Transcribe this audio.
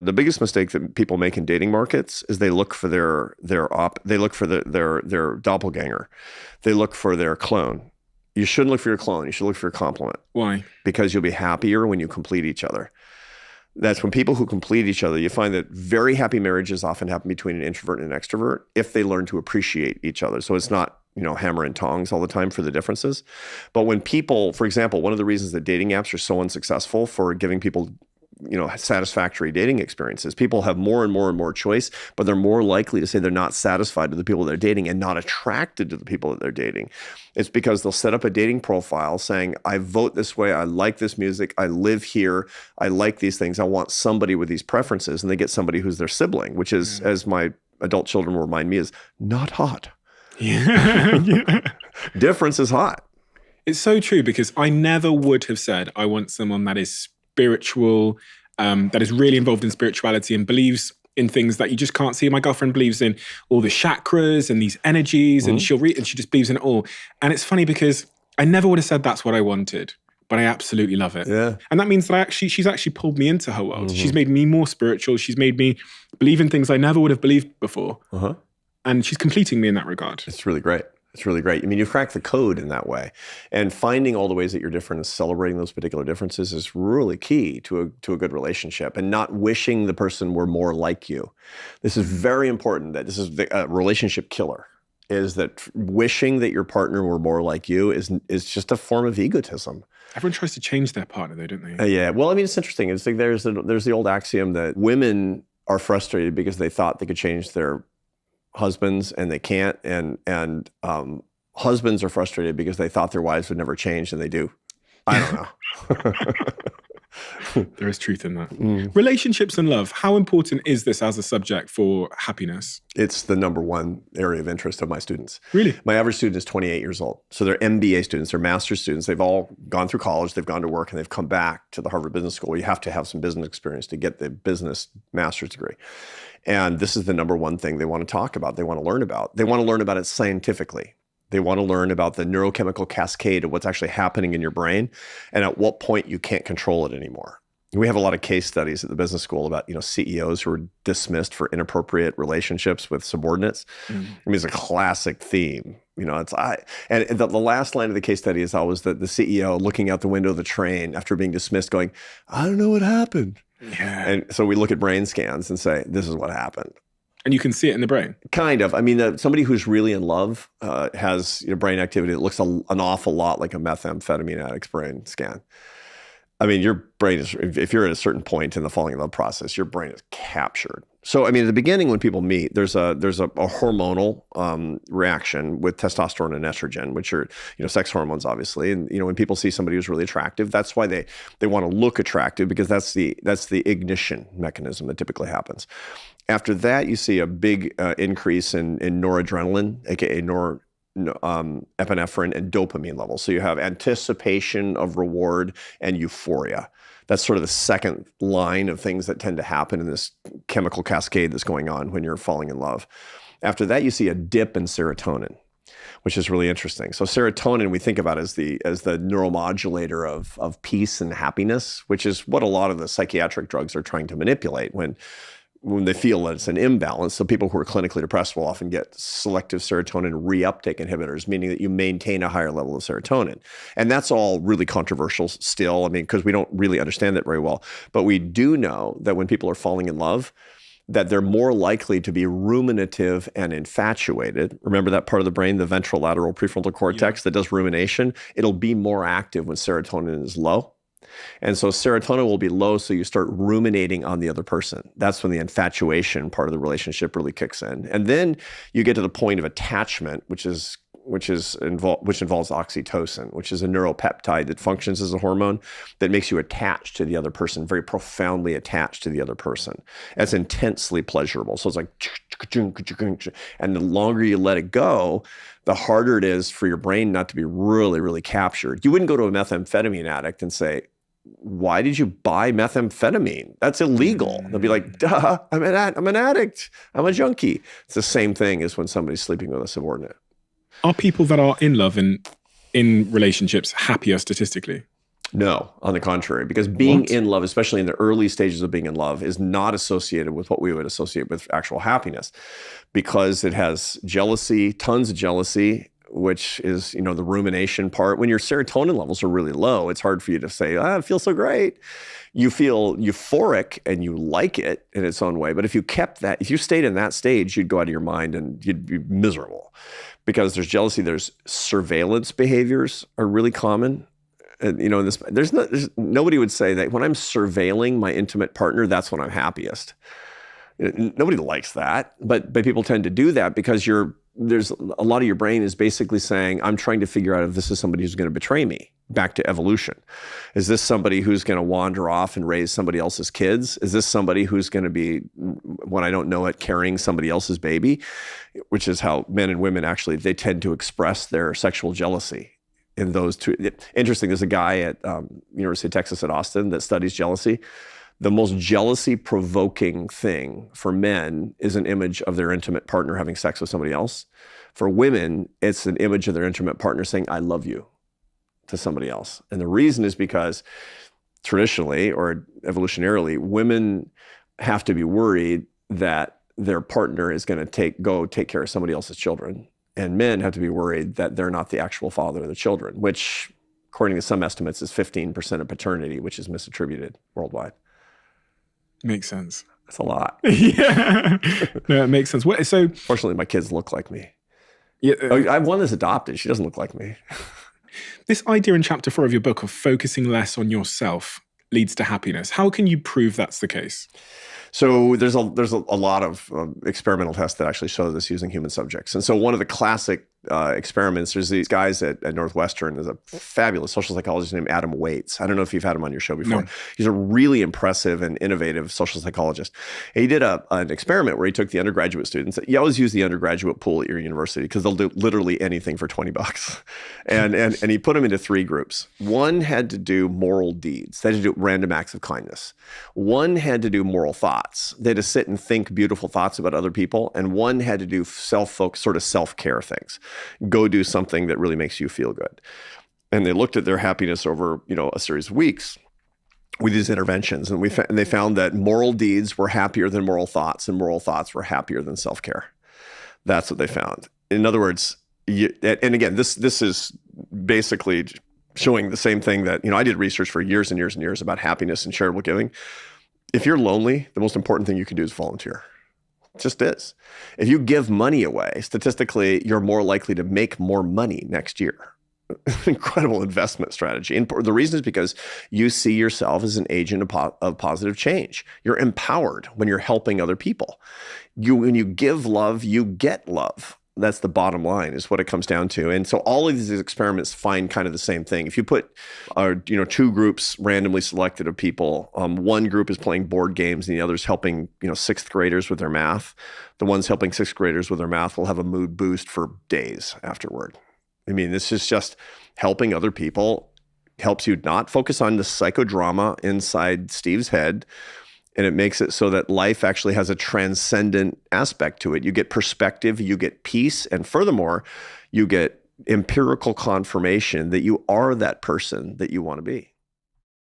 The biggest mistake that people make in dating markets is they look for their doppelganger. They look for their clone. You shouldn't look for your clone. You should look for your complement. Why? Because you'll be happier when you complete each other. That's when people who complete each other, you find that very happy marriages often happen between an introvert and an extrovert if they learn to appreciate each other. So it's not, hammer and tongs all the time for the differences. But when people, for example, one of the reasons that dating apps are so unsuccessful for giving people satisfactory dating experiences. People have more and more and more choice, but they're more likely to say they're not satisfied with the people they're dating and not attracted to the people that they're dating. It's because they'll set up a dating profile saying, I vote this way, I like this music, I live here, I like these things, I want somebody with these preferences, and they get somebody who's their sibling, which is, as my adult children will remind me, is not hot. Yeah. Difference is hot. It's so true, because I never would have said I want someone that is spiritual, that is really involved in spirituality and believes in things that you just can't see. My girlfriend believes in all the chakras and these energies, and she just believes in it all. And it's funny because I never would have said that's what I wanted, but I absolutely love it. Yeah. And that means that she's actually pulled me into her world. She's made me more spiritual. She's made me believe in things I never would have believed before. And she's completing me in that regard. It's really great. It's really great. I mean, you've cracked the code in that way. And finding all the ways that you're different and celebrating those particular differences is really key to a good relationship, and not wishing the person were more like you. This is very important. That this is the relationship killer, is that wishing that your partner were more like you is just a form of egotism. Everyone tries to change their partner though, don't they? Yeah. Well, I mean, it's interesting. It's like there's the old axiom that women are frustrated because they thought they could change their husbands and they can't, and husbands are frustrated because they thought their wives would never change, and they do. I don't know. There is truth in that. Relationships and love, how important is this as a subject for happiness? It's the #1 area of interest of my students. Really? My average student is 28 years old. So they're MBA students, they're master's students. They've all gone through college, they've gone to work, and they've come back to the Harvard Business School. You have to have some business experience to get the business master's degree. And this is the #1 thing they want to talk about, they want to learn about. They want to learn about it scientifically. They want to learn about the neurochemical cascade of what's actually happening in your brain, and at what point you can't control it anymore. We have a lot of case studies at the business school about, CEOs who are dismissed for inappropriate relationships with subordinates. I mean, it's a classic theme. And the last line of the case study is always the CEO looking out the window of the train after being dismissed going, I don't know what happened. Yeah. And so we look at brain scans and say, this is what happened. And you can see it in the brain? Kind of. I mean, somebody who's really in love has brain activity that looks an awful lot like a methamphetamine addict's brain scan. I mean, your brain is, if you're at a certain point in the falling in love process, your brain is captured. So, I mean, at the beginning when people meet, there's a hormonal reaction with testosterone and estrogen, which are, sex hormones, obviously. And, when people see somebody who's really attractive, that's why they want to look attractive, because that's the ignition mechanism that typically happens. After that, you see a big increase in noradrenaline, aka epinephrine and dopamine levels. So you have anticipation of reward and euphoria. That's sort of the second line of things that tend to happen in this chemical cascade that's going on when you're falling in love. After that, you see a dip in serotonin, which is really interesting. So serotonin, we think about as the neuromodulator of peace and happiness, which is what a lot of the psychiatric drugs are trying to manipulate when they feel that it's an imbalance. So people who are clinically depressed will often get selective serotonin reuptake inhibitors, meaning that you maintain a higher level of serotonin. And that's all really controversial still, because we don't really understand it very well. But we do know that when people are falling in love, that they're more likely to be ruminative and infatuated. Remember that part of the brain, the ventrolateral prefrontal cortex that does rumination? It'll be more active when serotonin is low. And so serotonin will be low, so you start ruminating on the other person. That's when the infatuation part of the relationship really kicks in. And then you get to the point of attachment, which involves oxytocin, which is a neuropeptide that functions as a hormone that makes you attached to the other person, very profoundly attached to the other person. It's intensely pleasurable. So it's like, and the longer you let it go, the harder it is for your brain not to be really, really captured. You wouldn't go to a methamphetamine addict and say, why did you buy methamphetamine? That's illegal. They'll be like, duh, I'm an addict. I'm a junkie. It's the same thing as when somebody's sleeping with a subordinate. Are people that are in love and in relationships happier statistically? No, on the contrary, because being What? in love, especially in the early stages of being in love, is not associated with what we would associate with actual happiness, because it has jealousy, tons of jealousy, which is, the rumination part. When your serotonin levels are really low, it's hard for you to say, I feel so great. You feel euphoric and you like it in its own way. But if you stayed in that stage, you'd go out of your mind and you'd be miserable, because there's jealousy. There's surveillance behaviors are really common. And, there's nobody would say that when I'm surveilling my intimate partner, that's when I'm happiest. Nobody likes that, but people tend to do that because there's a lot of your brain is basically saying, I'm trying to figure out if this is somebody who's going to betray me. Back to evolution. Is this somebody who's going to wander off and raise somebody else's kids? Is this somebody who's going to be, when I don't know it, carrying somebody else's baby? Which is how men and women actually, they tend to express their sexual jealousy in those two. Interesting, there's a guy at University of Texas at Austin that studies jealousy. The most jealousy-provoking thing for men is an image of their intimate partner having sex with somebody else. For women, it's an image of their intimate partner saying, I love you, to somebody else. And the reason is because traditionally or evolutionarily, women have to be worried that their partner is going to take care of somebody else's children. And men have to be worried that they're not the actual father of the children, which, according to some estimates, is 15% of paternity, which is misattributed worldwide. Makes sense. That's a lot. Yeah. No, it makes sense. So, fortunately, my kids look like me. Yeah, I have one that's adopted. She doesn't look like me. This idea in chapter 4 of your book of focusing less on yourself leads to happiness. How can you prove that's the case? So there's a lot of experimental tests that actually show this using human subjects. And so one of the classic experiments, there's these guys at Northwestern. There's a fabulous social psychologist named Adam Waits. I don't know if you've had him on your show before. No. He's a really impressive and innovative social psychologist. And he did an experiment where he took the undergraduate students. You always use the undergraduate pool at your university because they'll do literally anything for $20. And he put them into 3 groups. One had to do moral deeds. They had to do random acts of kindness. One had to do moral thoughts. They had to sit and think beautiful thoughts about other people. And one had to do sort of self-care things. Go do something that really makes you feel good. And they looked at their happiness over, a series of weeks with these interventions. And they found that moral deeds were happier than moral thoughts, and moral thoughts were happier than self-care. That's what they found. In other words, and again, this is basically showing the same thing that, I did research for years and years and years about happiness and charitable giving. If you're lonely, the most important thing you can do is volunteer. It just is. If you give money away, statistically, you're more likely to make more money next year. Incredible investment strategy. And the reason is because you see yourself as an agent of positive change. You're empowered when you're helping other people. When you give love, you get love. That's the bottom line, is what it comes down to. And so all of these experiments find kind of the same thing. If you put, 2 groups randomly selected of people, one group is playing board games and the other's helping, 6th graders with their math. The ones helping 6th graders with their math will have a mood boost for days afterward. I mean, this is just helping other people, helps you not focus on the psychodrama inside Steve's head. And it makes it so that life actually has a transcendent aspect to it. You get perspective, you get peace, and furthermore, you get empirical confirmation that you are that person that you want to be.